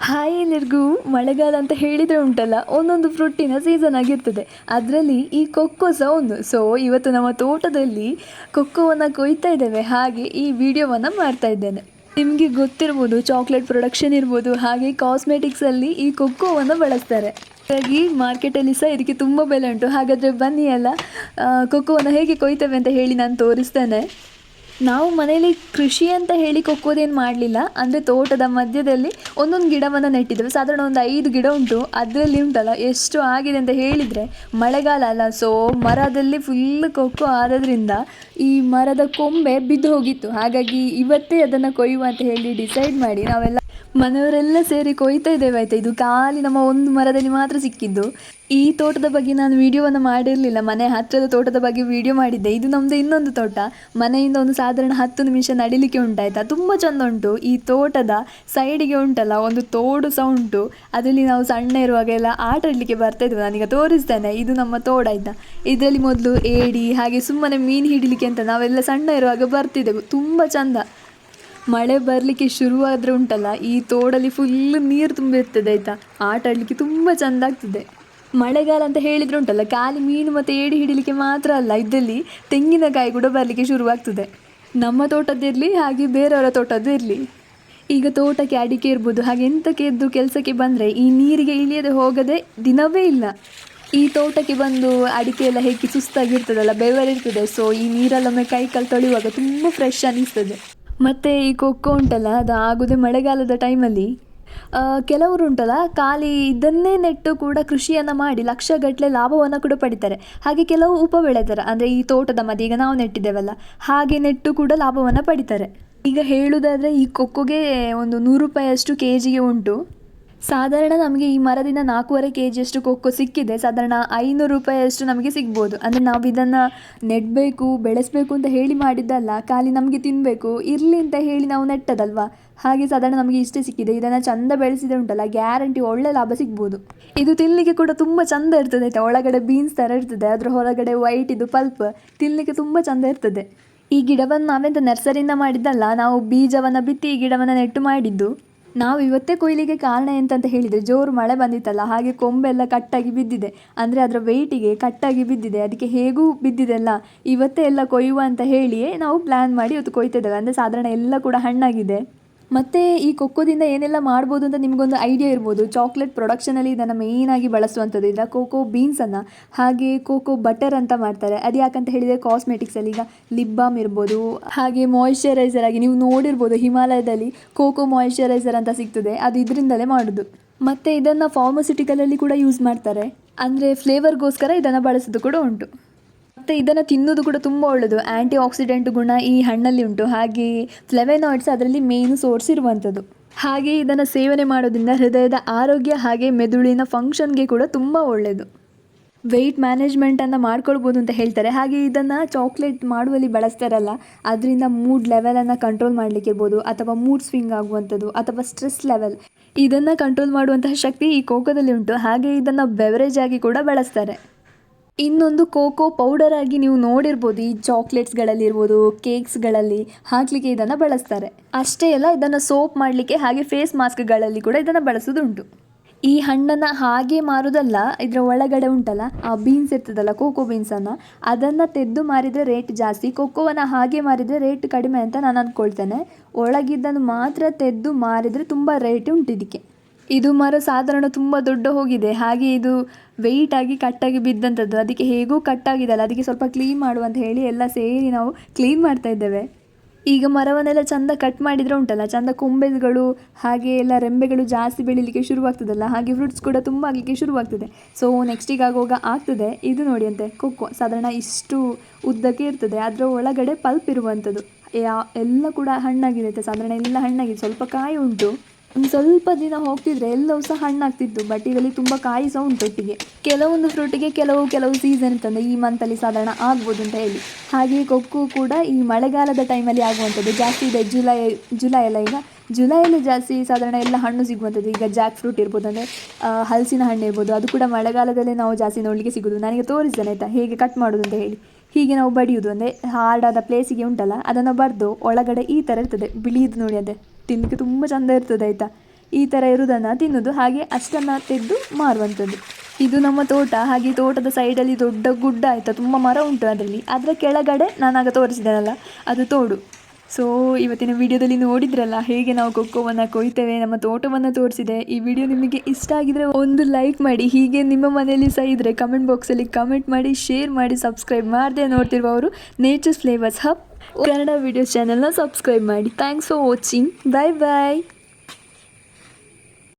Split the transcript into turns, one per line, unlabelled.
Hi ಎಲ್ಲರಿಗೂ. ಮಳೆಗಾಲ ಅಂತ ಹೇಳಿದರೆ ಉಂಟಲ್ಲ, ಒಂದೊಂದು ಫ್ರೂಟಿನ ಸೀಸನ್ ಆಗಿರ್ತದೆ. ಅದರಲ್ಲಿ ಈ ಕೊಕ್ಕೋ ಸಹ ಒಂದು. ಸೊ ಇವತ್ತು ನಮ್ಮ ತೋಟದಲ್ಲಿ ಕೊಕ್ಕೋವನ್ನು ಕೊಯ್ತಾ ಇದ್ದೇವೆ, ಹಾಗೆ ಈ ವಿಡಿಯೋವನ್ನು ಮಾಡ್ತಾ ಇದ್ದೇನೆ. ನಿಮಗೆ ಗೊತ್ತಿರ್ಬೋದು, ಚಾಕ್ಲೇಟ್ ಪ್ರೊಡಕ್ಷನ್ ಇರ್ಬೋದು, ಹಾಗೆ ಕಾಸ್ಮೆಟಿಕ್ಸಲ್ಲಿ ಈ ಕೊಕ್ಕೋವನ್ನು ಬಳಸ್ತಾರೆ. ಹಾಗಾಗಿ ಮಾರ್ಕೆಟಲ್ಲಿ ಸಹ ಇದಕ್ಕೆ ತುಂಬ ಬೆಲೆ ಉಂಟು. ಹಾಗಾದರೆ ಬನ್ನಿ ಎಲ್ಲ ಕೊಕ್ಕೋವನ್ನು ಹೇಗೆ ಕೊಯ್ತೇವೆ ಅಂತ ಹೇಳಿ ನಾನು ತೋರಿಸ್ತೇನೆ. ನಾವು ಮನೇಲಿ ಕೃಷಿ ಅಂತ ಹೇಳಿ ಕೊಕ್ಕೋದೇನು ಮಾಡಲಿಲ್ಲ. ಅಂದರೆ ತೋಟದ ಮಧ್ಯದಲ್ಲಿ ಒಂದೊಂದು ಗಿಡವನ್ನು ನೆಟ್ಟಿದ್ದೇವೆ. ಸಾಧಾರಣ ಒಂದು 5 ಗಿಡ ಉಂಟು. ಅದರಲ್ಲಿ ಉಂಟಲ್ಲ ಎಷ್ಟು ಆಗಿದೆ ಅಂತ ಹೇಳಿದರೆ, ಮಳೆಗಾಲ ಅಲ್ಲ, ಸೊ ಮರದಲ್ಲಿ ಫುಲ್ ಕೊಕ್ಕೋ ಆದದ್ರಿಂದ ಈ ಮರದ ಕೊಂಬೆ ಬಿದ್ದು ಹೋಗಿತ್ತು. ಹಾಗಾಗಿ ಇವತ್ತೇ ಅದನ್ನು ಕೊಯ್ಯುವ ಅಂತ ಹೇಳಿ ಡಿಸೈಡ್ ಮಾಡಿ ನಾವೆಲ್ಲ ಮನೆಯವರೆಲ್ಲ ಸೇರಿ ಕೊಯ್ತಾ ಇದ್ದೇವೆ ಆಯಿತಾ. ಇದು ಖಾಲಿ ನಮ್ಮ ಒಂದು ಮರದಲ್ಲಿ ಮಾತ್ರ ಸಿಕ್ಕಿದ್ದು. ಈ ತೋಟದ ಬಗ್ಗೆ ನಾನು ವಿಡಿಯೋವನ್ನು ಮಾಡಿರಲಿಲ್ಲ. ಮನೆ ಹತ್ತಿರದ ತೋಟದ ಬಗ್ಗೆ ವಿಡಿಯೋ ಮಾಡಿದ್ದೆ. ಇದು ನಮ್ಮದು ಇನ್ನೊಂದು ತೋಟ. ಮನೆಯಿಂದ ಒಂದು ಸಾಧಾರಣ 10 ನಿಮಿಷ ನಡಿಲಿಕ್ಕೆ ಉಂಟಾಯ್ತಾ. ತುಂಬ ಚೆಂದ ಉಂಟು. ಈ ತೋಟದ ಸೈಡಿಗೆ ಉಂಟಲ್ಲ ಒಂದು ತೋಡು ಸಹ ಉಂಟು. ಅದರಲ್ಲಿ ನಾವು ಸಣ್ಣ ಇರುವಾಗ ಎಲ್ಲ ಆಟ ಆಡಲಿಕ್ಕೆ ಬರ್ತಾಯಿದ್ವಿ. ನಾನೀಗ ತೋರಿಸ್ತೇನೆ. ಇದು ನಮ್ಮ ತೋಡ ಆಯಿತಾ. ಇದರಲ್ಲಿ ಮೊದಲು ಏಡಿ ಹಾಗೆ ಸುಮ್ಮನೆ ಮೀನು ಹಿಡಿಲಿಕ್ಕೆ ಅಂತ ನಾವೆಲ್ಲ ಸಣ್ಣ ಇರುವಾಗ ಬರ್ತಿದ್ದೆವು. ತುಂಬ ಚೆಂದ. ಮಳೆ ಬರಲಿಕ್ಕೆ ಶುರುವಾದರೆ ಉಂಟಲ್ಲ, ಈ ತೋಡಲ್ಲಿ ಫುಲ್ಲು ನೀರು ತುಂಬಿರ್ತದೆ ಆಯಿತಾ. ಆಟ ಆಡಲಿಕ್ಕೆ ತುಂಬ ಚೆಂದ ಆಗ್ತದೆ. ಮಳೆಗಾಲ ಅಂತ ಹೇಳಿದರೆ ಉಂಟಲ್ಲ, ಖಾಲಿ ಮೀನು ಮತ್ತು ಏಡಿ ಹಿಡಿಲಿಕ್ಕೆ ಮಾತ್ರ ಅಲ್ಲ, ಇದರಲ್ಲಿ ತೆಂಗಿನಕಾಯಿ ಕೂಡ ಬರಲಿಕ್ಕೆ ಶುರುವಾಗ್ತದೆ. ನಮ್ಮ ತೋಟದ್ದಿರಲಿ ಹಾಗೆ ಬೇರೆಯವರ ತೋಟದ್ದು ಇರಲಿ. ಈಗ ತೋಟಕ್ಕೆ ಅಡಿಕೆ ಇರ್ಬೋದು, ಹಾಗೆ ಎಂತಕ್ಕೆ ಎದ್ದು ಕೆಲಸಕ್ಕೆ ಬಂದರೆ ಈ ನೀರಿಗೆ ಇಳಿಯದೆ ಹೋಗದೆ ದಿನವೇ ಇಲ್ಲ. ಈ ತೋಟಕ್ಕೆ ಬಂದು ಅಡಿಕೆ ಎಲ್ಲ ಹೇಗೆ ಸುಸ್ತಾಗಿರ್ತದಲ್ಲ, ಬೆವರಿರ್ತದೆ. ಸೊ ಈ ನೀರಲ್ಲೊಮ್ಮೆ ಕೈ ಕಾಲು ತೊಳೆಯುವಾಗ ತುಂಬ ಫ್ರೆಶ್ ಅನ್ನಿಸ್ತದೆ. ಮತ್ತು ಈ ಕೊಕ್ಕೋ ಉಂಟಲ್ಲ, ಅದು ಆಗೋದೇ ಮಳೆಗಾಲದ ಟೈಮಲ್ಲಿ. ಕೆಲವರು ಉಂಟಲ್ಲ, ಖಾಲಿ ಇದನ್ನೇ ನೆಟ್ಟು ಕೂಡ ಕೃಷಿಯನ್ನು ಮಾಡಿ ಲಕ್ಷಗಟ್ಟಲೆ ಲಾಭವನ್ನು ಕೂಡ ಪಡಿತಾರೆ. ಹಾಗೆ ಕೆಲವು ಉಪ ಬೆಳೆತಾರೆ. ಅಂದರೆ ಈ ತೋಟದ ಮಧ್ಯೆ ಈಗ ನಾವು ನೆಟ್ಟಿದ್ದೇವಲ್ಲ, ಹಾಗೆ ನೆಟ್ಟು ಕೂಡ ಲಾಭವನ್ನು ಪಡಿತಾರೆ. ಈಗ ಹೇಳುವುದಾದರೆ ಈ ಕೊಕ್ಕೋಗೆ ಒಂದು 100 ರೂಪಾಯಿಯಷ್ಟು ಕೆಜಿಗೆ ಉಂಟು. ಸಾಧಾರಣ ನಮಗೆ ಈ ಮರದಿಂದ 4.5 kg ಕೊಕ್ಕೋ ಸಿಕ್ಕಿದೆ. ಸಾಧಾರಣ 500 ರೂಪಾಯಿಯಷ್ಟು ನಮಗೆ ಸಿಗ್ಬೋದು. ಅಂದರೆ ನಾವು ಇದನ್ನು ನೆಡಬೇಕು ಬೆಳೆಸಬೇಕು ಅಂತ ಹೇಳಿ ಮಾಡಿದ್ದಲ್ಲ, ಖಾಲಿ ನಮಗೆ ತಿನ್ನಬೇಕು ಇರಲಿ ಅಂತ ಹೇಳಿ ನಾವು ನೆಟ್ಟದಲ್ವಾ. ಹಾಗೆ ಸಾಧಾರಣ ನಮಗೆ ಇಷ್ಟೇ ಸಿಕ್ಕಿದೆ. ಇದನ್ನು ಚಂದ ಬೆಳೆಸಿದೆ ಉಂಟಲ್ಲ, ಗ್ಯಾರಂಟಿ ಒಳ್ಳೆ ಲಾಭ ಸಿಗ್ಬೋದು. ಇದು ತಿನ್ನಲಿಕ್ಕೆ ಕೂಡ ತುಂಬ ಚಂದ ಇರ್ತದೆ ಆಯಿತಾ. ಒಳಗಡೆ ಬೀನ್ಸ್ ಥರ ಇರ್ತದೆ, ಅದರ ಹೊರಗಡೆ ವೈಟ್ ಇದು ಪಲ್ಪ್. ತಿನ್ನಲಿಕ್ಕೆ ತುಂಬ ಚಂದ ಇರ್ತದೆ. ಈ ಗಿಡವನ್ನು ನಾವೆಂತ ನರ್ಸರಿಯಿಂದ ಮಾಡಿದ್ದಲ್ಲ, ನಾವು ಬೀಜವನ್ನು ಬಿತ್ತಿ ಈ ಗಿಡವನ್ನು ನೆಟ್ಟು ಮಾಡಿದ್ದು. ನಾವು ಇವತ್ತೇ ಕೊಯ್ಲಿಗೆ ಕಾರಣ ಎಂತಂತ ಹೇಳಿದರೆ, ಜೋರು ಮಳೆ ಬಂದಿತ್ತಲ್ಲ, ಹಾಗೆ ಕೊಂಬೆಲ್ಲ ಕಟ್ಟಾಗಿ ಬಿದ್ದಿದೆ. ಅಂದರೆ ಅದರ ವೆಯ್ಟಿಗೆ ಕಟ್ಟಾಗಿ ಬಿದ್ದಿದೆ. ಅದಕ್ಕೆ ಹೇಗೂ ಬಿದ್ದಿದೆಲ್ಲ ಇವತ್ತೇ ಎಲ್ಲ ಕೊಯ್ಯುವ ಅಂತ ಹೇಳಿಯೇ ನಾವು ಪ್ಲ್ಯಾನ್ ಮಾಡಿ ಇವತ್ತು ಕೊಯ್ತಿದ್ದೇವೆ. ಅಂದರೆ ಸಾಧಾರಣ ಎಲ್ಲ ಕೂಡ ಹಣ್ಣಾಗಿದೆ. ಮತ್ತು ಈ ಕೊಕ್ಕೋದಿಂದ ಏನೆಲ್ಲ ಮಾಡ್ಬೋದು ಅಂತ ನಿಮಗೊಂದು ಐಡಿಯಾ ಇರ್ಬೋದು. ಚಾಕ್ಲೇಟ್ ಪ್ರೊಡಕ್ಷನಲ್ಲಿ ಇದನ್ನು ಮೇಯ್ನಾಗಿ ಬಳಸುವಂಥದ್ದು. ಇದರ ಕೋಕೋ ಬೀನ್ಸನ್ನು ಹಾಗೆ ಕೋಕೋ ಬಟರ್ ಅಂತ ಮಾಡ್ತಾರೆ. ಅದು ಯಾಕಂತ ಹೇಳಿದರೆ ಕಾಸ್ಮೆಟಿಕ್ಸಲ್ಲಿ ಈಗ ಲಿಪ್ ಬಾಮ್ ಇರ್ಬೋದು, ಹಾಗೆ ಮಾಯಿಶ್ಚರೈಸರ್ ಆಗಿ ನೀವು ನೋಡಿರ್ಬೋದು, ಹಿಮಾಲಯದಲ್ಲಿ ಕೋಕೋ ಮಾಯಿಶ್ಚರೈಸರ್ ಅಂತ ಸಿಗ್ತದೆ, ಅದು ಇದರಿಂದಲೇ ಮಾಡೋದು. ಮತ್ತು ಇದನ್ನು ಫಾರ್ಮಸ್ಯೂಟಿಕಲಲ್ಲಿ ಕೂಡ ಯೂಸ್ ಮಾಡ್ತಾರೆ. ಅಂದರೆ ಫ್ಲೇವರ್ಗೋಸ್ಕರ ಇದನ್ನು ಬಳಸೋದು ಕೂಡ ಉಂಟು. ಮತ್ತು ಇದನ್ನು ತಿನ್ನೋದು ಕೂಡ ತುಂಬ ಒಳ್ಳೆಯದು. ಆ್ಯಂಟಿ ಆಕ್ಸಿಡೆಂಟ್ ಗುಣ ಈ ಹಣ್ಣಲ್ಲಿ ಉಂಟು. ಹಾಗೆ ಫ್ಲೆವೆನಾಯ್ಡ್ಸ್ ಅದರಲ್ಲಿ ಮೇನ್ ಸೋರ್ಸ್ ಇರುವಂಥದ್ದು. ಹಾಗೆ ಇದನ್ನು ಸೇವನೆ ಮಾಡೋದ್ರಿಂದ ಹೃದಯದ ಆರೋಗ್ಯ ಹಾಗೆ ಮೆದುಳಿನ ಫಂಕ್ಷನ್ಗೆ ಕೂಡ ತುಂಬ ಒಳ್ಳೆಯದು. ವೆಯ್ಟ್ ಮ್ಯಾನೇಜ್ಮೆಂಟನ್ನು ಮಾಡ್ಕೊಳ್ಬೋದು ಅಂತ ಹೇಳ್ತಾರೆ. ಹಾಗೆ ಇದನ್ನು ಚಾಕ್ಲೇಟ್ ಮಾಡುವಲ್ಲಿ ಬಳಸ್ತಾರಲ್ಲ, ಅದರಿಂದ ಮೂಡ್ ಲೆವೆಲನ್ನು ಕಂಟ್ರೋಲ್ ಮಾಡಲಿಕ್ಕೆ ಇರ್ಬೋದು, ಅಥವಾ ಮೂಡ್ ಸ್ವಿಂಗ್ ಆಗುವಂಥದ್ದು, ಅಥವಾ ಸ್ಟ್ರೆಸ್ ಲೆವೆಲ್, ಇದನ್ನು ಕಂಟ್ರೋಲ್ ಮಾಡುವಂತಹ ಶಕ್ತಿ ಈ ಕೋಕೋದಲ್ಲಿ ಉಂಟು. ಹಾಗೆ ಇದನ್ನು ಬೆವರೇಜ್ ಆಗಿ ಕೂಡ ಬಳಸ್ತಾರೆ. ಇನ್ನೊಂದು ಕೋಕೋ ಪೌಡರ್ ಆಗಿ ನೀವು ನೋಡಿರ್ಬೋದು, ಈ ಚಾಕ್ಲೇಟ್ಸ್ಗಳಲ್ಲಿರ್ಬೋದು, ಕೇಕ್ಸ್ಗಳಲ್ಲಿ ಹಾಕಲಿಕ್ಕೆ ಇದನ್ನು ಬಳಸ್ತಾರೆ. ಅಷ್ಟೇ ಅಲ್ಲ, ಇದನ್ನು ಸೋಪ್ ಮಾಡಲಿಕ್ಕೆ ಹಾಗೆ ಫೇಸ್ ಮಾಸ್ಕ್ಗಳಲ್ಲಿ ಕೂಡ ಇದನ್ನು ಬಳಸೋದುಂಟು. ಈ ಹಣ್ಣನ್ನು ಹಾಗೆ ಮಾರೋದಲ್ಲ, ಇದರ ಒಳಗಡೆ ಉಂಟಲ್ಲ ಆ ಬೀನ್ಸ್ ಇರ್ತದಲ್ಲ, ಕೋಕೋ ಬೀನ್ಸನ್ನು, ಅದನ್ನು ತೆಗೆದು ಮಾರಿದರೆ ರೇಟ್ ಜಾಸ್ತಿ. ಕೊಕ್ಕೋವನ್ನು ಹಾಗೆ ಮಾರಿದರೆ ರೇಟ್ ಕಡಿಮೆ ಅಂತ ನಾನು ಅಂದ್ಕೊಳ್ತೇನೆ. ಒಳಗಿದ್ದನ್ನು ಮಾತ್ರ ತೆಗೆದು ಮಾರಿದರೆ ತುಂಬ ರೇಟ್ ಉಂಟು ಇದಕ್ಕೆ. ಇದು ಮರ ಸಾಧಾರಣ ತುಂಬ ದೊಡ್ಡ ಹೋಗಿದೆ. ಹಾಗೆ ಇದು ವೆಯ್ಟಾಗಿ ಕಟ್ಟಾಗಿ ಬಿದ್ದಂಥದ್ದು. ಅದಕ್ಕೆ ಹೇಗೂ ಕಟ್ಟಾಗಿದೆಯಲ್ಲ, ಅದಕ್ಕೆ ಸ್ವಲ್ಪ ಕ್ಲೀನ್ ಮಾಡುವಂತ ಹೇಳಿ ಎಲ್ಲ ಸೇರಿ ನಾವು ಕ್ಲೀನ್ ಮಾಡ್ತಾ ಇದ್ದೇವೆ. ಈಗ ಮರವನ್ನೆಲ್ಲ ಚಂದ ಕಟ್ ಮಾಡಿದರೆ ಉಂಟಲ್ಲ, ಚಂದ ಕೊಂಬೆಗಳು ಹಾಗೆ ಎಲ್ಲ ರೆಂಬೆಗಳು ಜಾಸ್ತಿ ಬೆಳೀಲಿಕ್ಕೆ ಶುರುವಾಗ್ತದಲ್ಲ, ಹಾಗೆ ಫ್ರೂಟ್ಸ್ ಕೂಡ ತುಂಬ ಆಗಲಿಕ್ಕೆ ಶುರುವಾಗ್ತದೆ. ಸೊ ನೆಕ್ಸ್ಟಿಗೆ ಆಗುವಾಗ ಆಗ್ತದೆ. ಇದು ನೋಡಿ ಅಂತೆ ಕೊಕ್ಕೋ ಸಾಧಾರಣ ಇಷ್ಟು ಉದ್ದಕ್ಕೆ ಇರ್ತದೆ. ಅದರ ಒಳಗಡೆ ಪಲ್ಪ್ ಇರುವಂಥದ್ದು. ಎಲ್ಲ ಕೂಡ ಹಣ್ಣಾಗಿದೆ ಸಾಧಾರಣ, ಎಲ್ಲ ಹಣ್ಣಾಗಿದೆ. ಸ್ವಲ್ಪ ಕಾಯಿ ಉಂಟು. ಒಂದು ಸ್ವಲ್ಪ ದಿನ ಹೋಗ್ತಿದ್ರೆ ಎಲ್ಲವೂ ಸಹ ಹಣ್ಣಾಗ್ತಿತ್ತು. ಬಟ್ ಇದರಲ್ಲಿ ತುಂಬ ಕಾಯಿ ಸಹ ಉಂಟು ಒಟ್ಟಿಗೆ. ಕೆಲವೊಂದು ಫ್ರೂಟಿಗೆ ಕೆಲವು ಸೀಸನ್ ಇರ್ತದೆ, ಈ ಮಂತಲ್ಲಿ ಸಾಧಾರಣ ಆಗ್ಬೋದು ಅಂತ ಹೇಳಿ. ಹಾಗೆ ಕೊಕ್ಕೋ ಕೂಡ ಈ ಮಳೆಗಾಲದ ಟೈಮಲ್ಲಿ ಆಗುವಂಥದ್ದು. ಜಾಸ್ತಿ ಇದೆ ಜುಲೈ ಎಲ್ಲ. ಈಗ ಜುಲೈಯಲ್ಲಿ ಜಾಸ್ತಿ ಸಾಧಾರಣ ಎಲ್ಲ ಹಣ್ಣು ಸಿಗುವಂಥದ್ದು. ಈಗ ಜಾಕ್ ಫ್ರೂಟ್ ಇರ್ಬೋದು, ಅಂದರೆ ಹಲಸಿನ ಹಣ್ಣು ಇರ್ಬೋದು, ಅದು ಕೂಡ ಮಳೆಗಾಲದಲ್ಲೇ ನಾವು ಜಾಸ್ತಿ ನೋಡಲಿಕ್ಕೆ ಸಿಗೋದು. ನನಗೆ ತೋರಿಸ್ತೇನೆ ಆಯಿತಾ ಹೇಗೆ ಕಟ್ ಮಾಡೋದು ಅಂತ ಹೇಳಿ. ಹೀಗೆ ನಾವು ಬಡಿಯೋದು, ಅಂದರೆ ಹಾರ್ಡಾದ ಪ್ಲೇಸಿಗೆ ಉಂಟಲ್ಲ ಅದನ್ನು ಬರೆದು ಒಳಗಡೆ ಈ ಥರ ಇರ್ತದೆ ಬಿಳಿದು ನೋಡಿ. ಅದೇ ತಿನ್ನಲಿಕ್ಕೆ ತುಂಬ ಚೆಂದ ಇರ್ತದೆ ಆಯಿತಾ. ಈ ಥರ ಇರೋದನ್ನು ತಿನ್ನೋದು, ಹಾಗೆ ಅಷ್ಟನ್ನು ತೆಗೆದು ಮಾರುವಂಥದ್ದು. ಇದು ನಮ್ಮ ತೋಟ. ಹಾಗೆ ತೋಟದ ಸೈಡಲ್ಲಿ ದೊಡ್ಡ ಗುಡ್ಡ ಆಯಿತಾ, ತುಂಬ ಮರ ಉಂಟು ಅದರಲ್ಲಿ. ಅದರ ಕೆಳಗಡೆ ನಾನಾಗ ತೋರಿಸಿದ್ದೇನಲ್ಲ ಅದು ತೋಡು. ಸೊ ಇವತ್ತಿನ ವಿಡಿಯೋದಲ್ಲಿ ನೋಡಿದ್ರಲ್ಲ ಹೇಗೆ ನಾವು ಕೊಕ್ಕೋವನ್ನು ಕೊಯ್ತೇವೆ, ನಮ್ಮ ತೋಟವನ್ನು ತೋರಿಸಿದೆ. ಈ ವಿಡಿಯೋ ನಿಮಗೆ ಇಷ್ಟ ಆಗಿದ್ರೆ ಒಂದು ಲೈಕ್ ಮಾಡಿ. ಹೀಗೆ ನಿಮ್ಮ ಮನೆಯಲ್ಲಿ ಸಹ ಇದ್ದರೆ ಕಮೆಂಟ್ ಬಾಕ್ಸಲ್ಲಿ ಕಮೆಂಟ್ ಮಾಡಿ, ಶೇರ್ ಮಾಡಿ, ಸಬ್ಸ್ಕ್ರೈಬ್ ಮಾಡದೆ ನೋಡ್ತಿರುವವರು nature's flavours hub Kannada videos ಚಾನಲ್ನ ಸಬ್ಸ್ಕ್ರೈಬ್ ಮಾಡಿ. Thanks for watching. Bye bye.